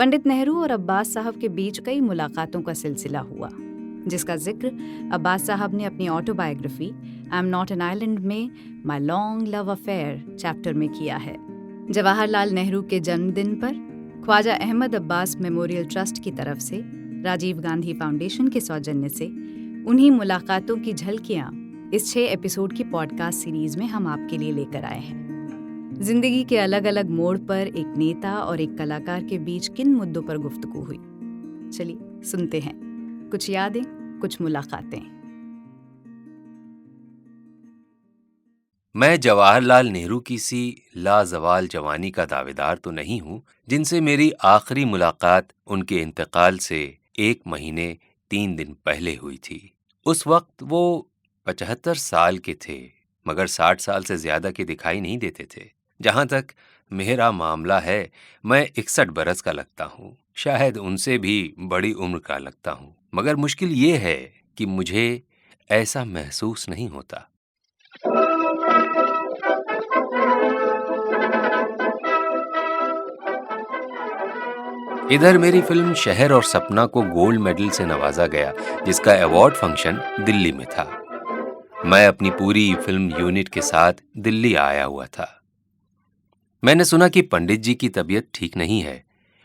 पंडित नेहरू और अब्बास साहब के बीच कई मुलाकातों का सिलसिला हुआ, जिसका जिक्र अब्बास साहब ने अपनी autobiography I am not an island में my long love affair chapter में किया है। जवाहरलाल नेहरू के जन्मदिन पर ख्वाजा अहमद अब्बास मेमोरियल ट्रस्ट की तरफ से राजीव गांधी फाउंडेशन के सौजन्य से उन्हीं मुलाकातों की झलकियां इस 6 एपिसोड की पॉडकास्ट सीरीज में हम आपके लिए लेकर आए हैं। जिंदगी के अलग अलग मोड़ पर एक नेता और एक कलाकार के बीच किन मुद्दों पर गुफ्तगू हुई, चलिए सुनते हैं। कुछ यादें, कुछ मुलाकातें। मैं जवाहरलाल नेहरू की सी लाजवाल जवानी का दावेदार तो नहीं हूँ, जिनसे मेरी आखिरी मुलाकात उनके इंतकाल से 1 महीने 3 दिन पहले हुई थी। उस वक्त वो 75 साल के थे, मगर 60 साल से ज्यादा के दिखाई नहीं देते थे। जहां तक मेरा मामला है, मैं 61 बरस का लगता हूँ, शायद उनसे भी बड़ी उम्र का लगता हूँ, मगर मुश्किल ये है कि मुझे ऐसा महसूस नहीं होता। इधर मेरी फिल्म शहर और सपना को गोल्ड मेडल से नवाजा गया, जिसका अवार्ड फंक्शन दिल्ली में था। मैं अपनी पूरी फिल्म यूनिट के साथ दिल्ली आया हुआ था। मैंने सुना कि पंडित जी की तबीयत ठीक नहीं है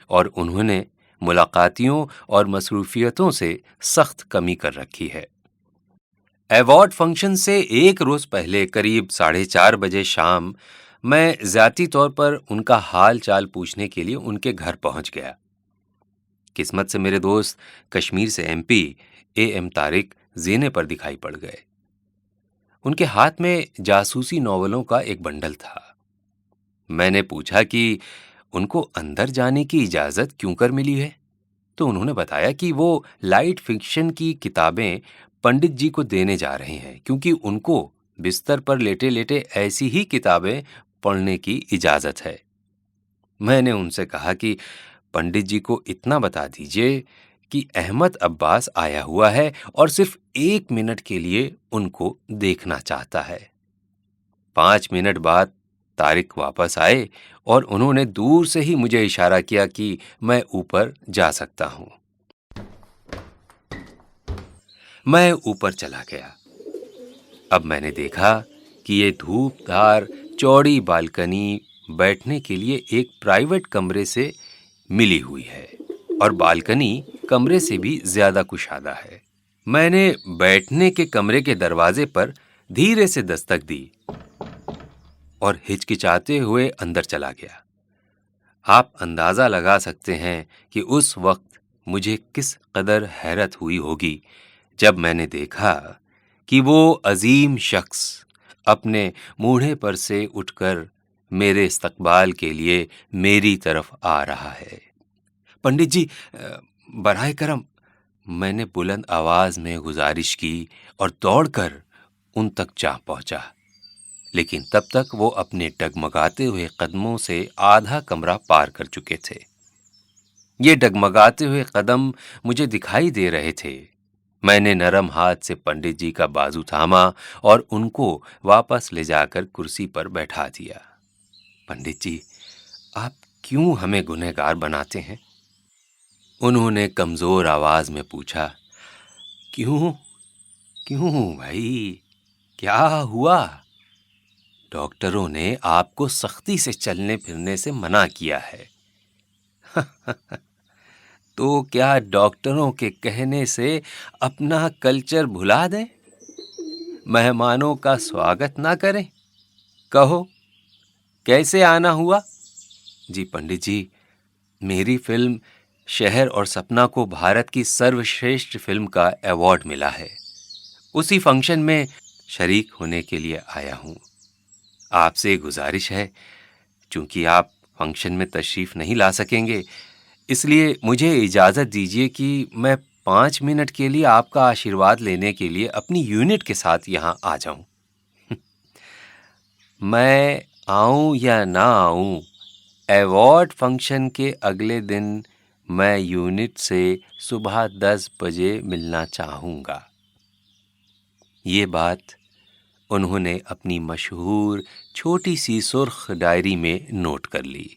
और उन्होंने मुलाकातियों और मसरूफियतों से सख्त कमी कर रखी है। अवार्ड फंक्शन से 1 रोज पहले करीब 4:30 बजे शाम मैं ज़ाती तौर पर उनका हाल चाल पूछने के लिए उनके घर पहुंच गया। किस्मत से मेरे दोस्त कश्मीर से MP AM तारिक ज़ीने पर दिखाई पड़ गए। उनके हाथ में जासूसी नॉवलों का एक बंडल था। मैंने पूछा कि उनको अंदर जाने की इजाजत क्यों कर मिली है, तो उन्होंने बताया कि वो लाइट फिक्शन की किताबें पंडित जी को देने जा रहे हैं, क्योंकि उनको बिस्तर पर लेटे लेटे ऐसी ही किताबें पढ़ने की इजाजत है। मैंने उनसे कहा कि पंडित जी को इतना बता दीजिए कि अहमद अब्बास आया हुआ है और सिर्फ 1 मिनट के लिए उनको देखना चाहता है। 5 मिनट बाद तारिक वापस आए और उन्होंने दूर से ही मुझे इशारा किया कि मैं ऊपर जा सकता हूं। मैं ऊपर चला गया। अब मैंने देखा कि ये धूपधार चौड़ी बालकनी बैठने के लिए एक प्राइवेट कमरे से मिली हुई है और बालकनी कमरे से भी ज्यादा कुशादा है। मैंने बैठने के कमरे के दरवाजे पर धीरे से दस्तक दी और हिचकिचाते हुए अंदर चला गया। आप अंदाजा लगा सकते हैं कि उस वक्त मुझे किस कदर हैरत हुई होगी जब मैंने देखा कि वो अजीम शख्स अपने मूढ़े पर से उठकर मेरे इस्तकबाल के लिए मेरी तरफ आ रहा है। पंडित जी, बराए करम, मैंने बुलंद आवाज में गुजारिश की और दौड़कर उन तक जा पहुंचा, लेकिन तब तक वो अपने डगमगाते हुए कदमों से आधा कमरा पार कर चुके थे। ये डगमगाते हुए कदम मुझे दिखाई दे रहे थे। मैंने नरम हाथ से पंडित जी का बाजू थामा और उनको वापस ले जाकर कुर्सी पर बैठा दिया। पंडित जी, आप क्यों हमें गुनहगार बनाते हैं? उन्होंने कमजोर आवाज में पूछा। क्यों क्यों भाई, क्या हुआ? डॉक्टरों ने आपको सख्ती से चलने फिरने से मना किया है। तो क्या डॉक्टरों के कहने से अपना कल्चर भुला दें? मेहमानों का स्वागत ना करें? कहो, कैसे आना हुआ? जी पंडित जी, मेरी फिल्म शहर और सपना को भारत की सर्वश्रेष्ठ फिल्म का अवार्ड मिला है। उसी फंक्शन में शरीक होने के लिए आया हूं। आपसे गुजारिश है, चूंकि आप फंक्शन में तशरीफ नहीं ला सकेंगे, इसलिए मुझे इजाजत दीजिए कि मैं 5 मिनट के लिए आपका आशीर्वाद लेने के लिए अपनी यूनिट के साथ यहां आ जाऊं। मैं आऊं या ना आऊं, अवार्ड फंक्शन के अगले दिन मैं यूनिट से सुबह 10 बजे मिलना चाहूंगा। ये बात उन्होंने अपनी मशहूर छोटी सी सुर्ख डायरी में नोट कर ली।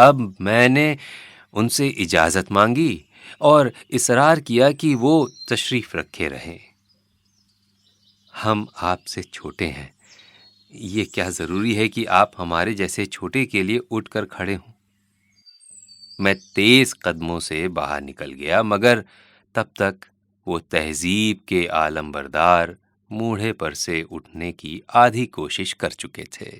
अब मैंने उनसे इजाज़त मांगी और इसरार किया कि वो तशरीफ़ रखे रहें। हम आपसे छोटे हैं, ये क्या ज़रूरी है कि आप हमारे जैसे छोटे के लिए उठकर खड़े हों? मैं तेज़ कदमों से बाहर निकल गया, मगर तब तक वो तहज़ीब के आलमबरदार मूढ़े पर से उठने की आधी कोशिश कर चुके थे।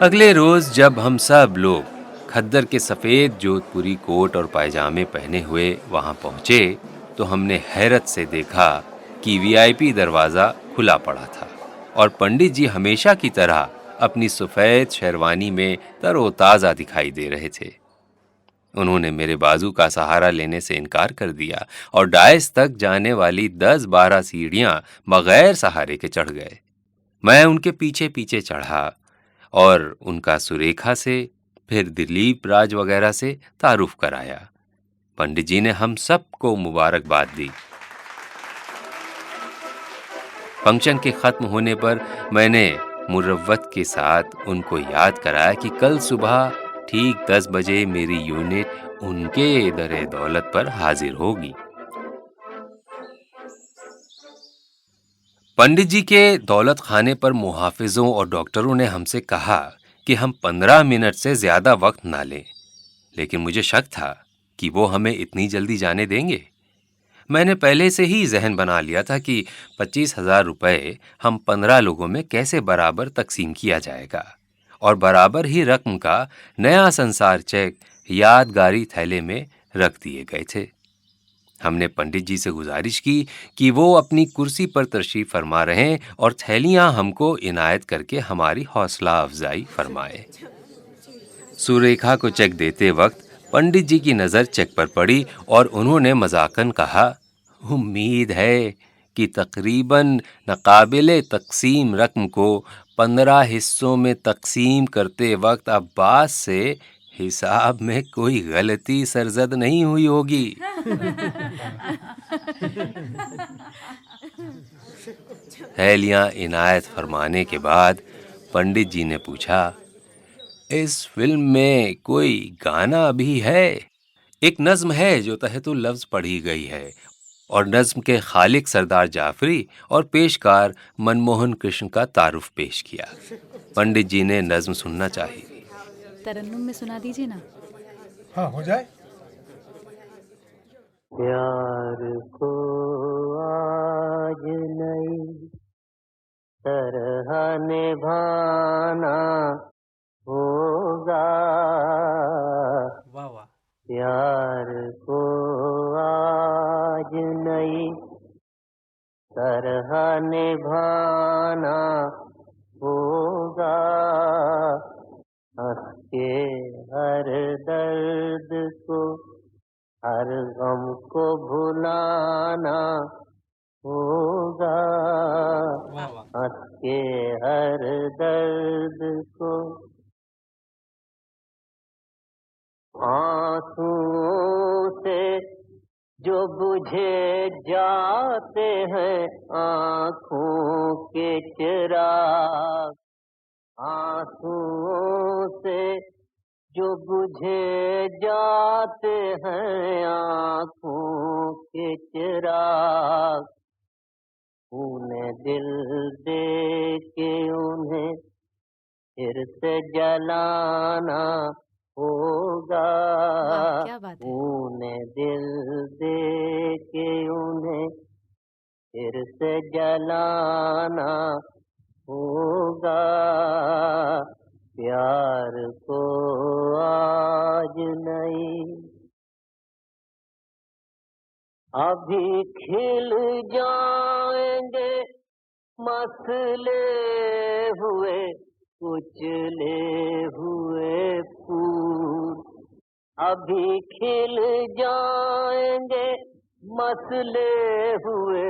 अगले रोज़ जब हम सब लोग खद्दर के सफ़ेद जोधपुरी कोट और पायजामे पहने हुए वहाँ पहुँचे, तो हमने हैरत से देखा कि वीआईपी दरवाज़ा खुला पड़ा था और पंडित जी हमेशा की तरह अपनी सफ़ेद शेरवानी में तरोताज़ा दिखाई दे रहे थे। उन्होंने मेरे बाजू का सहारा लेने से इनकार कर दिया और डाइस तक जाने वाली 10-12 सीढ़ियाँ बगैर सहारे के चढ़ गए। मैं उनके पीछे पीछे चढ़ा और उनका सुरेखा से, फिर दिलीप राज वगैरह से तारुफ कराया। पंडित जी ने हम सबको मुबारकबाद दी। फंक्शन के खत्म होने पर मैंने मुरव्वत के साथ उनको याद कराया कि कल सुबह ठीक 10 बजे मेरी यूनिट उनके दरे दौलत पर हाजिर होगी। पंडित जी के दौलत खाने पर मुहाफिजों और डॉक्टरों ने हमसे कहा कि हम 15 मिनट से ज्यादा वक्त ना लें, लेकिन मुझे शक था कि वो हमें इतनी जल्दी जाने देंगे। मैंने पहले से ही जहन बना लिया था कि 25,000 रुपए हम 15 लोगों में कैसे बराबर तकसीम किया जाएगा, और बराबर ही रकम का नया संसार चेक यादगारी थैले में रख दिए गए थे। हमने पंडित जी से गुजारिश की कि वो अपनी कुर्सी पर तशरीफ फरमा रहें और थैलियां हमको इनायत करके हमारी हौसला अफजाई फरमाए। सुरेखा को चेक देते वक्त पंडित जी की नज़र चेक पर पड़ी और उन्होंने मजाकन कहा, उम्मीद है कि तकरीबन नाकाबिले तकसीम रकम को 15 हिस्सों में तकसीम करते वक्त अब्बास से हिसाब में कोई गलती सरजद नहीं हुई होगी। थैलियां इनायत फरमाने के बाद पंडित जी ने पूछा, इस फिल्म में कोई गाना भी है? एक नज्म है जो तहतुल लफ्ज पढ़ी गई है और नज्म के खालिक सरदार जाफरी और पेशकार मनमोहन कृष्ण का तारुफ पेश किया। पंडित जी ने नज्म सुनना चाहिए। तरन्नुम में सुना दीजिए ना। हाँ, हो जाए। प्यार को आज नई तरह निभाना होगा, वाह वाह। प्यार को आज नई तरह निभाना होगा, हंस के हर दर्द को हर गम को भुलाना होगा, हंस के हर दर्द को। आंसुओं से जो बुझे जाते हैं आँखों के चिराग, आंसुओं से जो बुझे जाते हैं आँखों के चिराग, उन्हें दिल दे के उन्हें फिर से जलाना होगा, क्या बात है। उन्हें दिल दे के उन्हें फिर से जलाना होगा, प्यार को आज नहीं। अभी खिल जाएंगे मसले हुए कुचले हुए फूल, अभी खिल जाएंगे मसले हुए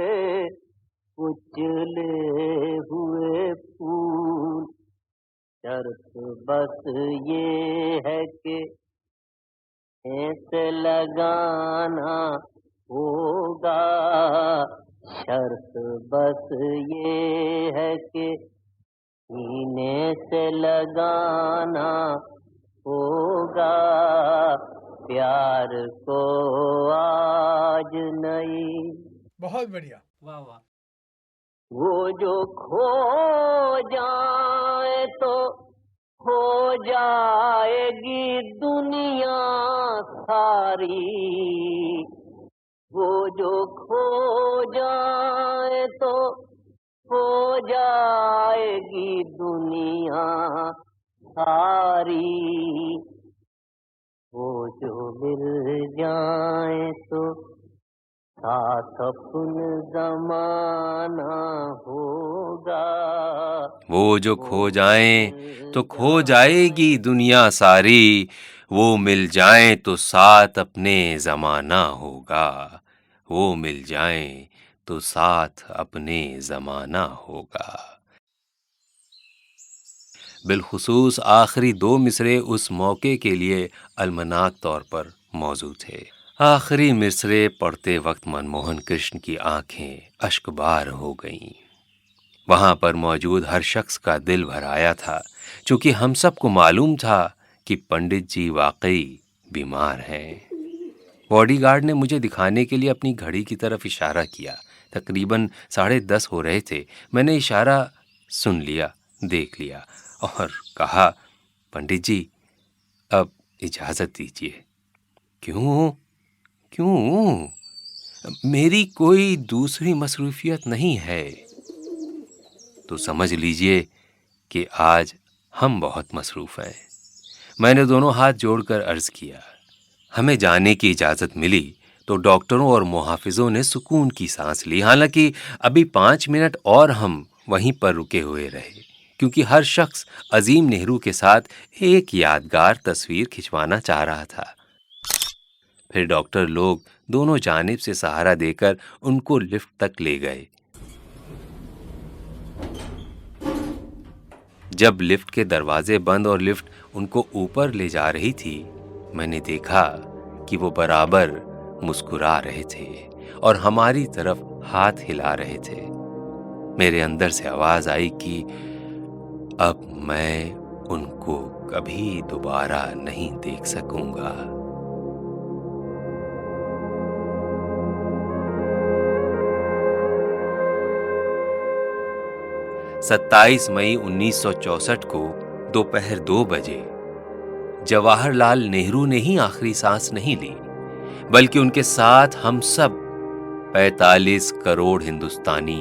कुचले हुए फूल, शर्त बस ये है कि ऐसे लगाना होगा। शर्त बस ये है कि सीने से लगाना होगा प्यार को आज नहीं। बहुत बढ़िया। वाह वाह। वो जो खो जाए तो हो जाएगी दुनिया सारी। वो जो खो जाए तो हो जाएगी दुनिया सारी। वो जो मिल जाए तो साथ अपने जमाना होगा। वो जो खो जाएं तो खो जाएगी दुनिया सारी, वो मिल जाएं तो साथ अपने जमाना होगा। वो मिल जाएं तो साथ अपने जमाना होगा। बिलखुसूस आखिरी 2 मिसरे उस मौके के लिए अलमनाक तौर पर मौजूद थे। आखिरी मिसरे पढ़ते वक्त मनमोहन कृष्ण की आंखें अश्कबार हो गईं। वहां पर मौजूद हर शख्स का दिल भर आया था, क्योंकि हम सबको मालूम था कि पंडित जी वाकई बीमार हैं। बॉडीगार्ड ने मुझे दिखाने के लिए अपनी घड़ी की तरफ इशारा किया। तकरीबन 10:30 हो रहे थे। मैंने इशारा सुन लिया, देख लिया और कहा, पंडित जी अब इजाजत दीजिए। क्यों क्यों? मेरी कोई दूसरी मसरूफियत नहीं है। तो समझ लीजिए कि आज हम बहुत मसरूफ हैं। मैंने दोनों हाथ जोड़कर अर्ज किया। हमें जाने की इजाजत मिली तो डॉक्टरों और मुहाफिजों ने सुकून की सांस ली। हालांकि अभी 5 मिनट और हम वहीं पर रुके हुए रहे, क्योंकि हर शख्स अजीम नेहरू के साथ एक यादगार तस्वीर खिंचवाना चाह रहा था। फिर डॉक्टर लोग दोनों जानिब से सहारा देकर उनको लिफ्ट तक ले गए। जब लिफ्ट के दरवाजे बंद और लिफ्ट उनको ऊपर ले जा रही थी, मैंने देखा कि वो बराबर मुस्कुरा रहे थे और हमारी तरफ हाथ हिला रहे थे। मेरे अंदर से आवाज आई कि अब मैं उनको कभी दोबारा नहीं देख सकूंगा। सत्ताईस मई 1964 को दोपहर 2 बजे जवाहरलाल नेहरू ने ही आखिरी सांस नहीं ली, बल्कि उनके साथ हम सब 45 करोड़ हिंदुस्तानी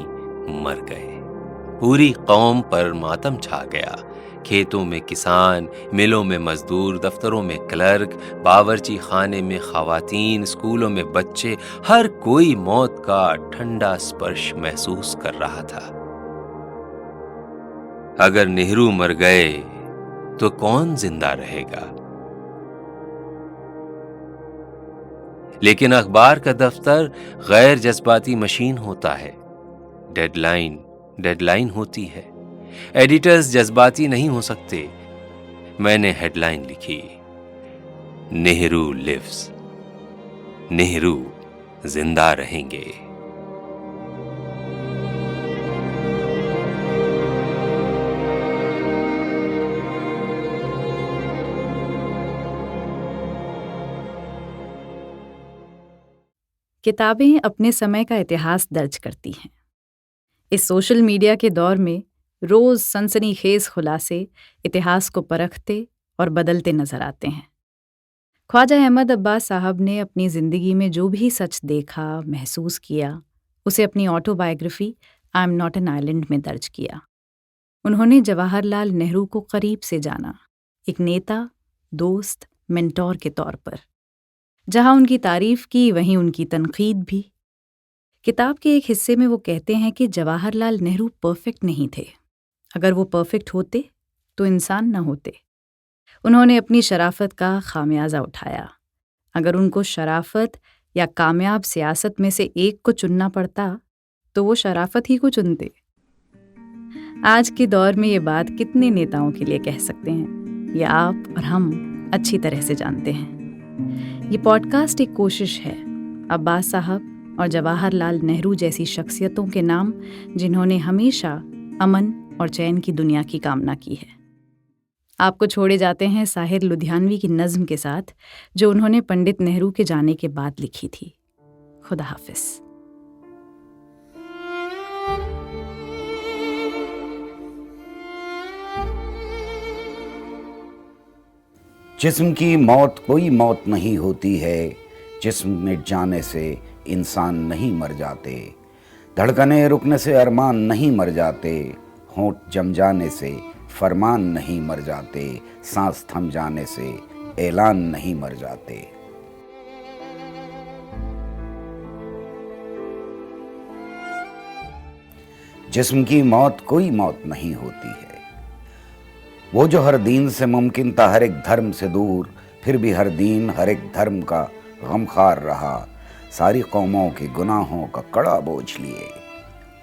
मर गए। पूरी कौम पर मातम छा गया। खेतों में किसान, मिलों में मजदूर, दफ्तरों में क्लर्क, बावर्ची खाने में खवातीन, स्कूलों में बच्चे, हर कोई मौत का ठंडा स्पर्श महसूस कर रहा था। अगर नेहरू मर गए तो कौन जिंदा रहेगा? लेकिन अखबार का दफ्तर गैर जज्बाती मशीन होता है। डेडलाइन होती है। एडिटर्स जज्बाती नहीं हो सकते। मैंने हेडलाइन लिखी, नेहरू लिव्स, नेहरू जिंदा रहेंगे। किताबें अपने समय का इतिहास दर्ज करती हैं। इस सोशल मीडिया के दौर में रोज सनसनीखेज खुलासे इतिहास को परखते और बदलते नजर आते हैं। ख्वाजा अहमद अब्बास साहब ने अपनी ज़िंदगी में जो भी सच देखा, महसूस किया, उसे अपनी autobiography I am not an island में दर्ज किया। उन्होंने जवाहरलाल नेहरू को करीब से जाना, एक नेता, दोस्त, मेंटोर के तौर पर। जहां उनकी तारीफ की, वहीं उनकी तनकीद भी। किताब के एक हिस्से में वो कहते हैं कि जवाहरलाल नेहरू परफेक्ट नहीं थे। अगर वो परफेक्ट होते तो इंसान न होते। उन्होंने अपनी शराफत का खामियाजा उठाया। अगर उनको शराफत या कामयाब सियासत में से एक को चुनना पड़ता तो वो शराफत ही को चुनते। आज के दौर में ये बात कितने नेताओं के लिए कह सकते हैं, ये आप और हम अच्छी तरह से जानते हैं। ये पॉडकास्ट एक कोशिश है अब्बास साहब और जवाहरलाल नेहरू जैसी शख्सियतों के नाम जिन्होंने हमेशा अमन और चैन की दुनिया की कामना की है। आपको छोड़े जाते हैं साहिर लुधियानवी की नज़्म के साथ, जो उन्होंने पंडित नेहरू के जाने के बाद लिखी थी। खुदा हाफिज। जिस्म की मौत कोई मौत नहीं होती है, जिस्म मिट जाने से इंसान नहीं मर जाते, धड़कने रुकने से अरमान नहीं मर जाते, होंठ जम जाने से फरमान नहीं मर जाते, सांस थम जाने से ऐलान नहीं मर जाते। जिस्म की मौत कोई मौत नहीं होती है, वो जो हर दीन से मुमकिन था हर एक धर्म से दूर, फिर भी हर दीन हर एक धर्म का गमखार रहा, सारी कौमों के गुनाहों का कड़ा बोझ लिए,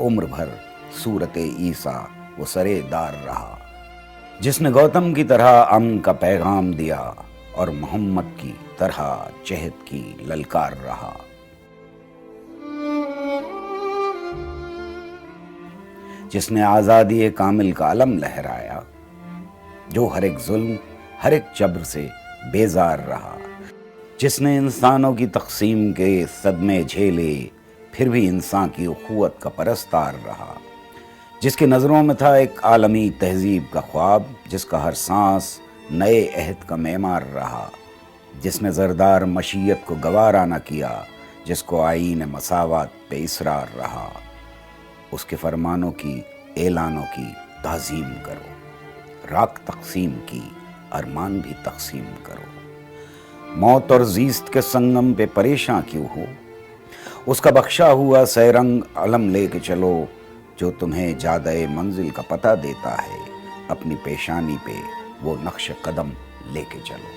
उम्र भर सूरते ईसा वो सरेदार रहा, जिसने गौतम की तरह अमन का पैगाम दिया और मोहम्मद की तरह जहद की ललकार रहा। जिसने आज़ादी कामिल का अलम लहराया, जो हर एक जुल्म हर एक जबर से बेजार रहा, जिसने इंसानों की तकसीम के सदमे झेले, फिर भी इंसान की उखुवत का परस्तार रहा, जिसकी नज़रों में था एक आलमी तहजीब का ख्वाब, जिसका हर सांस नए अहद का मेमार रहा, जिसने ज़रदार मशीयत को गवारा न किया, जिसको आईन मसावत पे इसरार रहा, उसके फरमानों की ऐलानों की ताज़ीम करो, राख तकसीम की अरमान भी तकसीम करो, मौत और जीस्त के संगम पे परेशान क्यों हो, उसका बख्शा हुआ सैरंग अलम लेके चलो, जो तुम्हें जादे मंजिल का पता देता है, अपनी पेशानी पे वो नक्श कदम लेके चलो।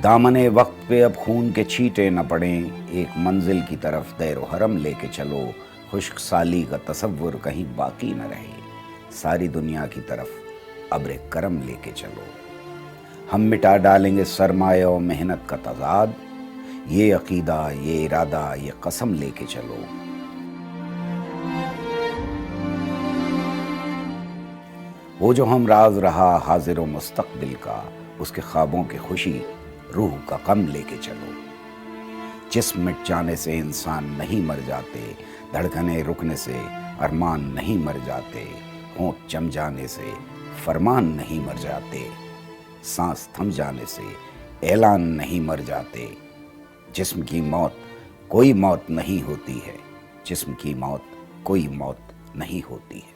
दामने वक्त पे अब खून के छींटे न पड़ें, एक मंजिल की तरफ दैरो हरम लेके चलो, खुश्क साली का तसव्वुर कहीं बाकी न रहे, सारी दुनिया की तरफ अब्र करम लेके चलो। हम मिटा डालेंगे सरमाए और मेहनत का तजाद, ये अकीदा ये इरादा ये कसम लेके चलो। वो जो हम राज रहा हाजिर व मुस्तकबिल का, उसके ख्वाबों की खुशी रूह का गम लेके चलो। जिस्म मिट जाने से इंसान नहीं मर जाते, धड़कने रुकने से अरमान नहीं मर जाते, होंठ जम जाने से फरमान नहीं मर जाते, सांस थम जाने से ऐलान नहीं मर जाते। जिस्म की मौत कोई मौत नहीं होती है, जिस्म की मौत कोई मौत नहीं होती है।